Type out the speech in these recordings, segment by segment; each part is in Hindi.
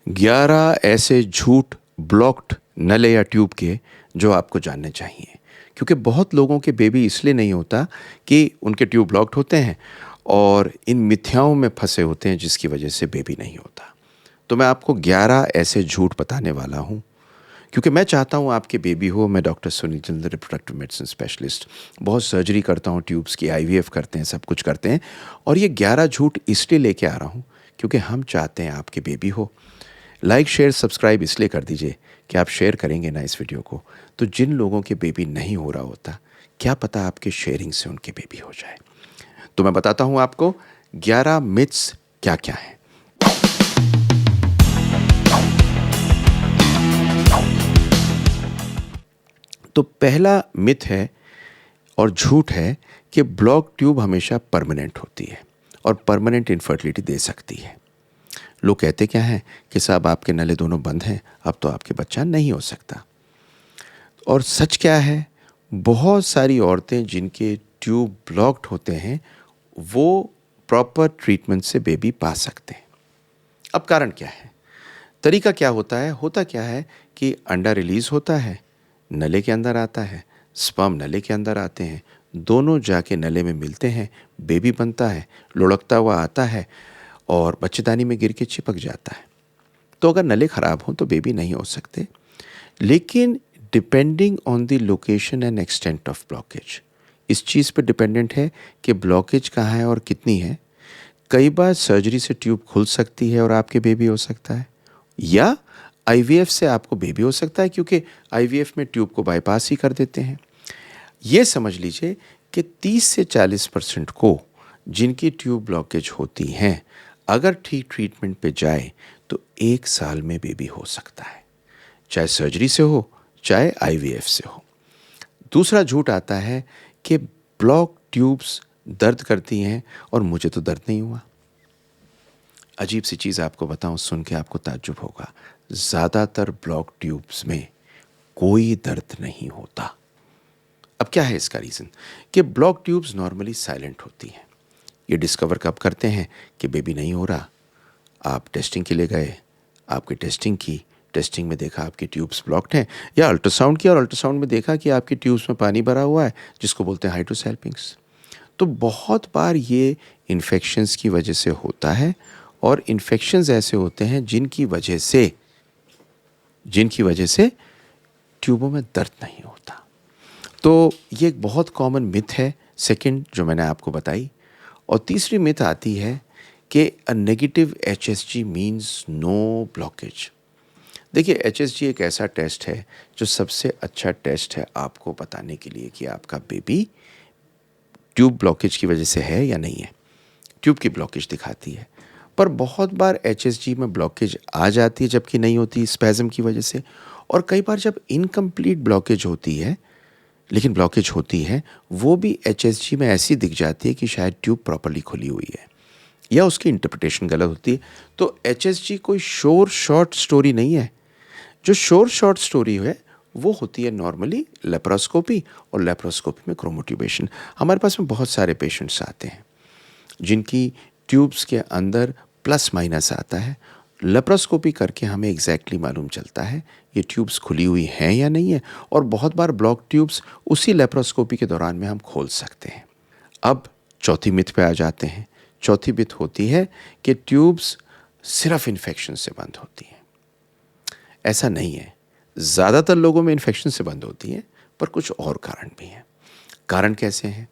11 ऐसे झूठ ब्लॉक्ड नले या ट्यूब के जो आपको जानने चाहिए, क्योंकि बहुत लोगों के बेबी इसलिए नहीं होता कि उनके ट्यूब ब्लॉक्ड होते हैं और इन मिथ्याओं में फंसे होते हैं जिसकी वजह से बेबी नहीं होता। तो मैं आपको 11 ऐसे झूठ बताने वाला हूँ, क्योंकि मैं चाहता हूँ आपके बेबी हो। मैं डॉक्टर सुनील चंद्र, रिप्रोडक्टिव मेडिसिन स्पेशलिस्ट, बहुत सर्जरी करता हूँ, ट्यूब्स की आईवीएफ करते हैं, सब कुछ करते हैं। और ये 11 झूठ इसलिए लेके आ रहा हूँ क्योंकि हम चाहते हैं आपके बेबी हो। लाइक शेयर सब्सक्राइब इसलिए कर दीजिए कि आप शेयर करेंगे ना इस वीडियो को, तो जिन लोगों के बेबी नहीं हो रहा होता, क्या पता आपके शेयरिंग से उनके बेबी हो जाए। तो मैं बताता हूँ आपको 11 मिथ्स क्या क्या हैं। तो पहला मिथ है और झूठ है कि ब्लॉक ट्यूब हमेशा परमानेंट होती है और परमानेंट इनफर्टिलिटी दे सकती है। लोग कहते क्या हैं कि साहब आपके नले दोनों बंद हैं, अब तो आपके बच्चा नहीं हो सकता। और सच क्या है, बहुत सारी औरतें जिनके ट्यूब ब्लॉक्ड होते हैं वो प्रॉपर ट्रीटमेंट से बेबी पा सकते हैं। अब कारण क्या है, तरीका क्या होता क्या है कि अंडा रिलीज होता है, नले के अंदर आता है, स्पर्म नले के अंदर आते हैं, दोनों जाके नले में मिलते हैं, बेबी बनता है, लुढ़कता हुआ आता है और बच्चेदानी में गिर के चिपक जाता है। तो अगर नले ख़राब हों तो बेबी नहीं हो सकते। लेकिन depending on the location and extent of blockage, इस चीज़ पे डिपेंडेंट है कि ब्लॉकेज कहाँ है और कितनी है। कई बार सर्जरी से ट्यूब खुल सकती है और आपके बेबी हो सकता है, या आईवीएफ से आपको बेबी हो सकता है, क्योंकि आईवीएफ में ट्यूब को बाईपास ही कर देते हैं। ये समझ लीजिए कि 30 से 40% को जिनकी ट्यूब ब्लॉकेज होती हैं, अगर ठीक ट्रीटमेंट पे जाए तो 1 साल में बेबी हो सकता है, चाहे सर्जरी से हो चाहे आईवीएफ से हो। दूसरा झूठ आता है कि ब्लॉक ट्यूब्स दर्द करती हैं और मुझे तो दर्द नहीं हुआ। अजीब सी चीज़ आपको बताऊं, सुन के आपको ताज्जुब होगा, ज़्यादातर ब्लॉक ट्यूब्स में कोई दर्द नहीं होता। अब क्या है इसका रीज़न, कि ब्लॉक ट्यूब्स नॉर्मली साइलेंट होती हैं। ये डिस्कवर कब करते हैं कि बेबी नहीं हो रहा, आप टेस्टिंग के लिए गए, आपकी टेस्टिंग की, टेस्टिंग में देखा आपकी ट्यूब्स ब्लॉक्ड हैं, या अल्ट्रासाउंड किया और अल्ट्रासाउंड में देखा कि आपकी ट्यूब्स में पानी भरा हुआ है, जिसको बोलते हैं हाइड्रोसेल्पिंग्स। तो बहुत बार ये इन्फेक्शंस की वजह से होता है, और इन्फेक्शंस ऐसे होते हैं जिनकी वजह से ट्यूबों में दर्द नहीं होता। तो ये एक बहुत कॉमन मिथ है, सेकंड जो मैंने आपको बताई। और तीसरी मिथ आती है कि a negative HSG means no blockage. देखिए, एचएसजी एक ऐसा टेस्ट है जो सबसे अच्छा टेस्ट है आपको बताने के लिए कि आपका बेबी ट्यूब ब्लॉकेज की वजह से है या नहीं है। ट्यूब की ब्लॉकेज दिखाती है, पर बहुत बार एचएसजी में ब्लॉकेज आ जाती है जबकि नहीं होती, स्पैज़म की वजह से। और कई बार जब इनकम्प्लीट ब्लॉकेज होती है, लेकिन ब्लॉकेज होती है, वो भी एचएसजी में ऐसी दिख जाती है कि शायद ट्यूब प्रॉपर्ली खुली हुई है या उसकी इंटरप्रिटेशन गलत होती है। तो एचएसजी कोई श्योर शॉर्ट स्टोरी नहीं है। जो श्योर शॉर्ट स्टोरी है वो होती है नॉर्मली लेप्रोस्कोपी, और लेप्रोस्कोपी में क्रोमोट्यूबेशन। हमारे पास में बहुत सारे पेशेंट्स आते हैं जिनकी ट्यूब्स के अंदर प्लस माइनस आता है। लेप्रोस्कोपी करके हमें एग्जैक्टली मालूम चलता है ये ट्यूब्स खुली हुई हैं या नहीं है, और बहुत बार ब्लॉक ट्यूब्स उसी लेप्रोस्कोपी के दौरान में हम खोल सकते हैं। अब चौथी मिथ पे आ जाते हैं। चौथी मिथ होती है कि ट्यूब्स सिर्फ इन्फेक्शन से बंद होती हैं। ऐसा नहीं है, ज़्यादातर लोगों में इन्फेक्शन से बंद होती हैं, पर कुछ और कारण भी हैं। कारण कैसे हैं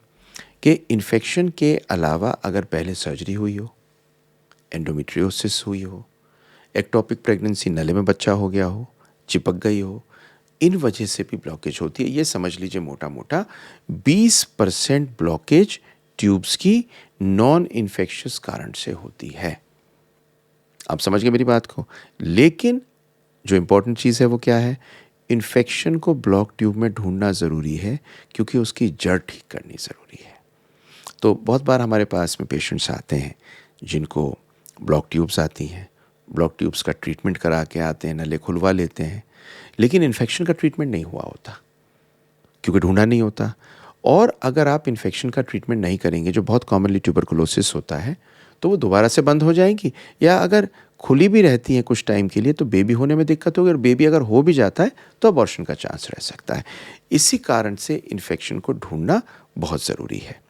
कि इन्फेक्शन के अलावा अगर पहले सर्जरी हुई हो, एंडोमेट्रियोसिस हुई हो, एक्टोपिक प्रेगनेंसी, नले में बच्चा हो गया हो, चिपक गई हो, इन वजह से भी ब्लॉकेज होती है। ये समझ लीजिए मोटा मोटा 20% ब्लॉकेज ट्यूब्स की नॉन इन्फेक्शियस कारण से होती है। आप समझ गए मेरी बात को। लेकिन जो इम्पोर्टेंट चीज़ है वो क्या है, इन्फेक्शन को ब्लॉक ट्यूब में ढूंढना ज़रूरी है, क्योंकि उसकी जड़ ठीक करनी ज़रूरी है। तो बहुत बार हमारे पास में पेशेंट्स आते हैं जिनको ब्लॉक ट्यूब्स आती हैं, ब्लॉक ट्यूब्स का ट्रीटमेंट करा के आते हैं, नले खुलवा लेते हैं, लेकिन इन्फेक्शन का ट्रीटमेंट नहीं हुआ होता क्योंकि ढूंढा नहीं होता। और अगर आप इन्फेक्शन का ट्रीटमेंट नहीं करेंगे, जो बहुत कॉमनली ट्यूबरकुलोसिस होता है, तो वो दोबारा से बंद हो जाएंगी, या अगर खुली भी रहती हैं कुछ टाइम के लिए तो बेबी होने में दिक्कत होगी, और बेबी अगर हो भी जाता है तो अबॉर्शन का चांस रह सकता है। इसी कारण से इन्फेक्शन को ढूंढना बहुत ज़रूरी है।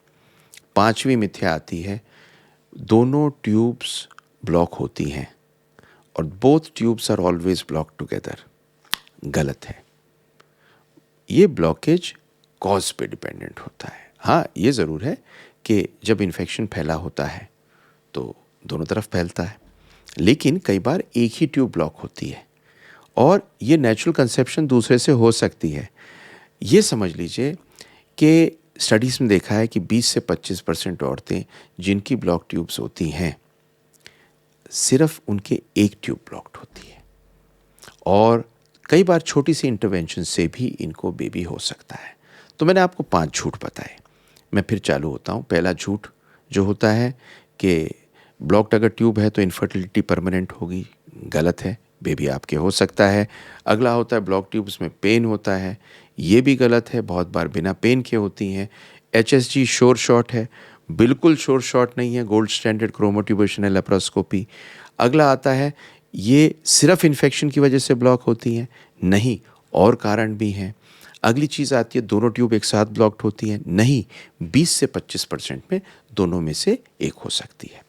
5वीं मिथ्या आती है, दोनों ट्यूब्स ब्लॉक होती हैं और both tubes are always block together. गलत है। ये ब्लॉकेज कॉज पे डिपेंडेंट होता है। हाँ, ये ज़रूर है कि जब इन्फेक्शन फैला होता है तो दोनों तरफ फैलता है, लेकिन कई बार एक ही ट्यूब ब्लॉक होती है और ये नेचुरल कंसेप्शन दूसरे से हो सकती है। ये समझ लीजिए कि स्टडीज़ में देखा है कि 20 से 25% औरतें जिनकी ब्लॉक ट्यूब्स होती हैं, सिर्फ उनके एक ट्यूब ब्लॉक्ड होती है, और कई बार छोटी सी इंटरवेंशन से भी इनको बेबी हो सकता है। तो मैंने आपको 5 झूठ बताए। मैं फिर चालू होता हूँ। पहला झूठ जो होता है कि ब्लॉक्ड अगर ट्यूब है तो इनफर्टिलिटी परमानेंट होगी। गलत है, बेबी आपके हो सकता है। अगला होता है ब्लॉक ट्यूब्स में पेन होता है। ये भी गलत है, बहुत बार बिना पेन के होती हैं। HSG श्योर शॉट है, बिल्कुल श्योर शॉट नहीं है। Gold standard chromotubation laparoscopy. अगला आता है ये सिर्फ इन्फेक्शन की वजह से ब्लॉक होती हैं, नहीं, और कारण भी हैं। अगली चीज़ आती है दोनों ट्यूब एक साथ ब्लॉक्ड होती हैं, नहीं, 20 से 25% में दोनों में से एक हो सकती है।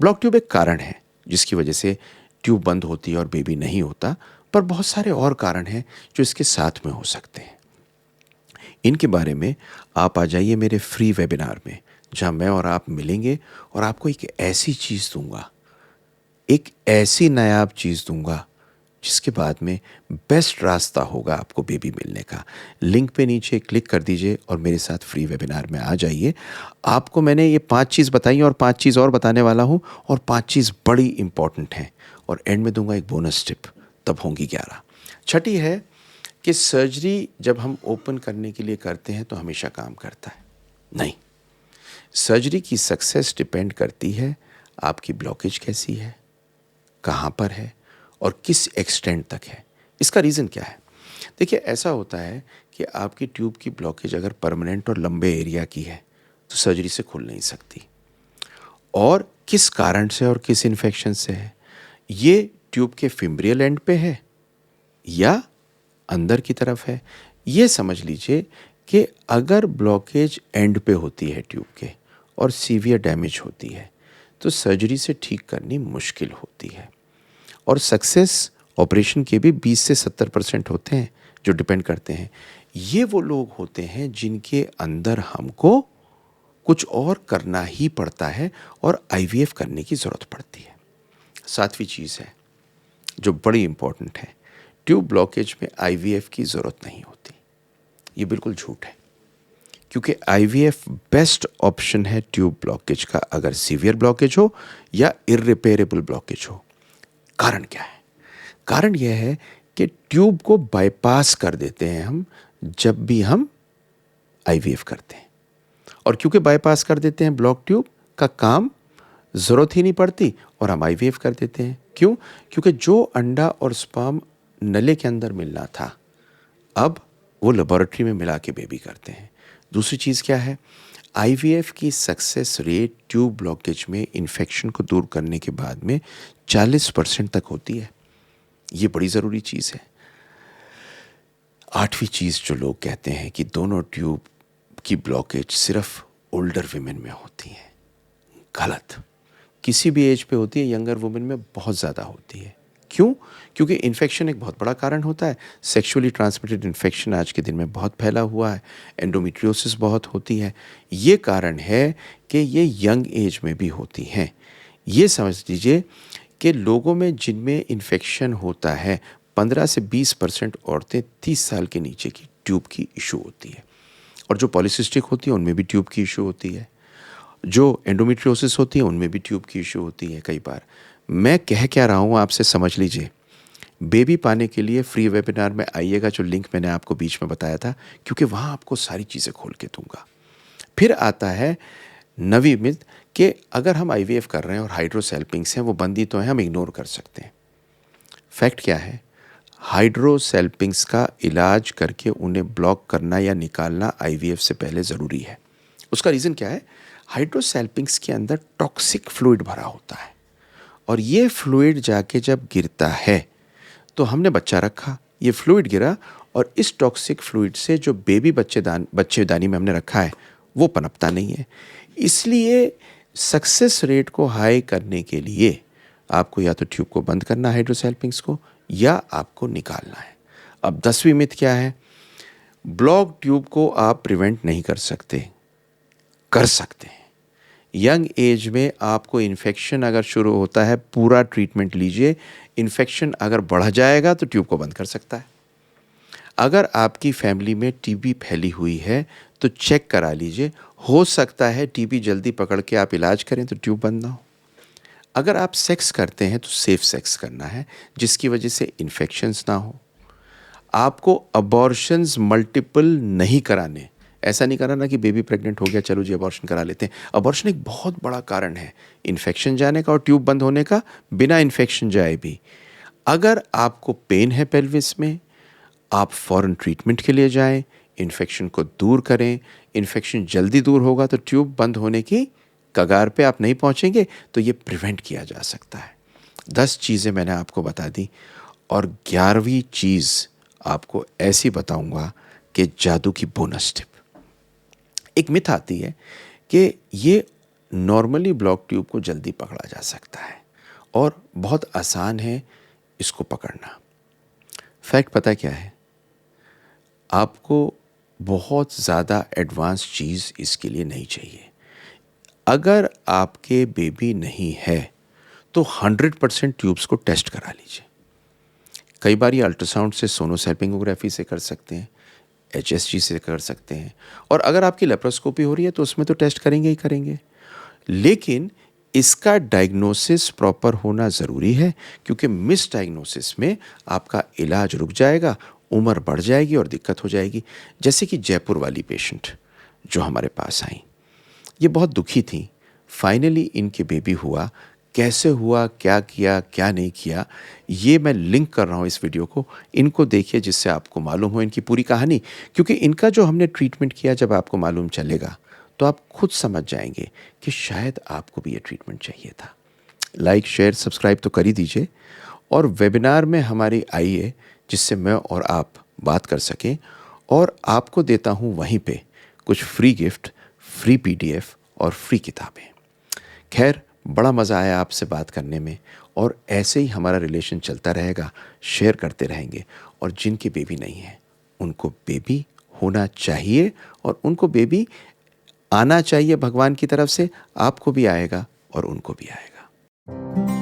ब्लॉक ट्यूब एक कारण है जिसकी वजह से ट्यूब बंद होती है और बेबी नहीं होता, पर बहुत सारे और कारण हैं जो इसके साथ में हो सकते हैं। इनके बारे में आप आ जाइए मेरे फ्री वेबिनार में, जहां मैं और आप मिलेंगे और आपको एक ऐसी चीज़ दूंगा, एक ऐसी नायाब चीज़ दूंगा जिसके बाद में बेस्ट रास्ता होगा आपको बेबी मिलने का। लिंक पे नीचे क्लिक कर दीजिए और मेरे साथ फ्री वेबिनार में आ जाइए। आपको मैंने ये 5 चीज़ बताई और 5 चीज़ और बताने वाला हूँ, और 5 चीज़ बड़ी इंपॉर्टेंट हैं, और एंड में दूंगा एक बोनस टिप, तब होंगी 11। छठी है कि सर्जरी जब हम ओपन करने के लिए करते हैं तो हमेशा काम करता है? नहीं। सर्जरी की सक्सेस डिपेंड करती है आपकी ब्लॉकेज कैसी है, कहाँ पर है और किस एक्सटेंट तक है। इसका रीज़न क्या है? देखिए, ऐसा होता है कि आपकी ट्यूब की ब्लॉकेज अगर परमानेंट और लंबे एरिया की है तो सर्जरी से खुल नहीं सकती, और किस कारण से और किस इन्फेक्शन से है। ये ट्यूब के फिम्ब्रियल एंड पे है या अंदर की तरफ है। ये समझ लीजिए कि अगर ब्लॉकेज एंड पे होती है ट्यूब के और सीवियर डैमेज होती है तो सर्जरी से ठीक करनी मुश्किल होती है, और सक्सेस ऑपरेशन के भी 20 से 70% होते हैं जो डिपेंड करते हैं। ये वो लोग होते हैं जिनके अंदर हमको कुछ और करना ही पड़ता है और IVF करने की ज़रूरत पड़ती है। 7वीं चीज़ है जो बड़ी इंपॉर्टेंट है, ट्यूब ब्लॉकेज में IVF की ज़रूरत नहीं होती। ये बिल्कुल झूठ है, क्योंकि IVF बेस्ट ऑप्शन है ट्यूब ब्लॉकेज का, अगर सीवियर ब्लॉकेज हो या इररिपेयरेबल ब्लॉकेज हो। कारण क्या है? कारण यह है कि ट्यूब को बाईपास कर देते हैं हम जब भी हम IVF करते हैं, और क्योंकि बाईपास कर देते हैं, ब्लॉक ट्यूब का काम ज़रूरत ही नहीं पड़ती और हम IVF कर देते हैं। क्यों? क्योंकि जो अंडा और स्पर्म नले के अंदर मिलना था, अब वो लेबोरेटरी में मिला के बेबी करते हैं। दूसरी चीज़ क्या है? IVF की सक्सेस रेट ट्यूब ब्लॉकेज में इन्फेक्शन को दूर करने के बाद में 40% तक होती है। ये बड़ी ज़रूरी चीज़ है। 8वीं चीज़ जो लोग कहते हैं कि दोनों ट्यूब की ब्लॉकेज सिर्फ ओल्डर विमेन में होती है, गलत। किसी भी एज पे होती है, यंगर वुमेन में बहुत ज़्यादा होती है। क्यों? क्योंकि इन्फेक्शन एक बहुत बड़ा कारण होता है। सेक्सुअली ट्रांसमिटेड इन्फेक्शन आज के दिन में बहुत फैला हुआ है। एंडोमेट्रियोसिस बहुत होती है। ये कारण है कि ये यंग एज में भी होती हैं। ये समझ लीजिए कि लोगों में जिनमें इन्फेक्शन होता है, 15 से 20% औरतें 30 साल के नीचे की ट्यूब की इशू होती है, और जो पॉलीसिस्टिक होती है उनमें भी ट्यूब की इशू होती है। जो एंडोमेट्रियोसिस होती है उनमें भी ट्यूब की इशू होती है। कई बार मैं कह क्या रहा हूँ आपसे समझ लीजिए। बेबी पाने के लिए फ्री वेबिनार में आइएगा, जो लिंक मैंने आपको बीच में बताया था, क्योंकि वहाँ आपको सारी चीज़ें खोल के दूंगा। फिर आता है 9वीं मिथ कि अगर हम IVF कर रहे हैं और हाइड्रोसेल्पिंग्स हैं, वो बंदी तो हैं, हम इग्नोर कर सकते हैं। फैक्ट क्या है? हाइड्रोसेल्पिंग्स का इलाज करके उन्हें ब्लॉक करना या निकालना IVF से पहले ज़रूरी है। उसका रीज़न क्या है? हाइड्रोसैल्पिंग्स के अंदर टॉक्सिक फ्लूइड भरा होता है और ये फ्लूइड जाके जब गिरता है तो हमने बच्चा रखा, ये फ्लूइड गिरा और इस टॉक्सिक फ्लूइड से जो बेबी बच्चेदानी में हमने रखा है वो पनपता नहीं है। इसलिए सक्सेस रेट को हाई करने के लिए आपको या तो ट्यूब को बंद करना है हाइड्रोसैल्पिंग्स को, या आपको निकालना है। अब 10वीं मिथ क्या है? ब्लॉक ट्यूब को आप प्रिवेंट नहीं कर सकते, कर सकते हैं। यंग एज में आपको इन्फेक्शन अगर शुरू होता है, पूरा ट्रीटमेंट लीजिए। इन्फेक्शन अगर बढ़ जाएगा तो ट्यूब को बंद कर सकता है। अगर आपकी फैमिली में टीबी फैली हुई है तो चेक करा लीजिए, हो सकता है टीबी जल्दी पकड़ के आप इलाज करें तो ट्यूब बंद ना हो। अगर आप सेक्स करते हैं तो सेफ सेक्स करना है जिसकी वजह से इन्फेक्शंस ना हो। आपको अबॉर्शंस मल्टीपल नहीं कराने, ऐसा नहीं कराना कि बेबी प्रेग्नेंट हो गया चलो जी अबॉर्शन करा लेते हैं। अबॉर्शन एक बहुत बड़ा कारण है इन्फेक्शन जाने का और ट्यूब बंद होने का, बिना इन्फेक्शन जाए भी। अगर आपको पेन है पेल्विस में, आप फ़ौरन ट्रीटमेंट के लिए जाएं, इन्फेक्शन को दूर करें। इन्फेक्शन जल्दी दूर होगा तो ट्यूब बंद होने की कगार पे आप नहीं पहुंचेंगे, तो ये प्रिवेंट किया जा सकता है। 10 चीज़ें मैंने आपको बता दी और 11वीं चीज़ आपको ऐसी बताऊंगा कि जादू की बोनस टिप। एक मिथ आती है कि ये नॉर्मली ब्लॉक ट्यूब को जल्दी पकड़ा जा सकता है और बहुत आसान है इसको पकड़ना। फैक्ट पता क्या है? आपको बहुत ज़्यादा एडवांस चीज़ इसके लिए नहीं चाहिए। अगर आपके बेबी नहीं है तो 100% ट्यूब्स को टेस्ट करा लीजिए। कई बार ये अल्ट्रासाउंड से, सोनोसैल्पिंगोग्राफी से कर सकते हैं, एचएसजी से कर सकते हैं, और अगर आपकी लेप्रोस्कोपी हो रही है तो उसमें तो टेस्ट करेंगे ही करेंगे। लेकिन इसका डायग्नोसिस प्रॉपर होना ज़रूरी है, क्योंकि मिस डायग्नोसिस में आपका इलाज रुक जाएगा, उम्र बढ़ जाएगी और दिक्कत हो जाएगी। जैसे कि जयपुर वाली पेशेंट जो हमारे पास आई, ये बहुत दुखी थी। फाइनली इनके बेबी हुआ। कैसे हुआ, क्या किया, क्या नहीं किया, ये मैं लिंक कर रहा हूँ इस वीडियो को। इनको देखिए जिससे आपको मालूम हो इनकी पूरी कहानी, क्योंकि इनका जो हमने ट्रीटमेंट किया जब आपको मालूम चलेगा तो आप खुद समझ जाएंगे कि शायद आपको भी ये ट्रीटमेंट चाहिए था। लाइक, शेयर, सब्सक्राइब तो कर ही दीजिए और वेबिनार में हमारी आइए जिससे मैं और आप बात कर सकें, और आपको देता हूँ वहीं पे कुछ फ्री गिफ्ट, फ्री पीडीएफ और फ्री किताबें। खैर, बड़ा मज़ा आया आपसे बात करने में और ऐसे ही हमारा रिलेशन चलता रहेगा, शेयर करते रहेंगे। और जिनके बेबी नहीं है उनको बेबी होना चाहिए और उनको बेबी आना चाहिए भगवान की तरफ से। आपको भी आएगा और उनको भी आएगा।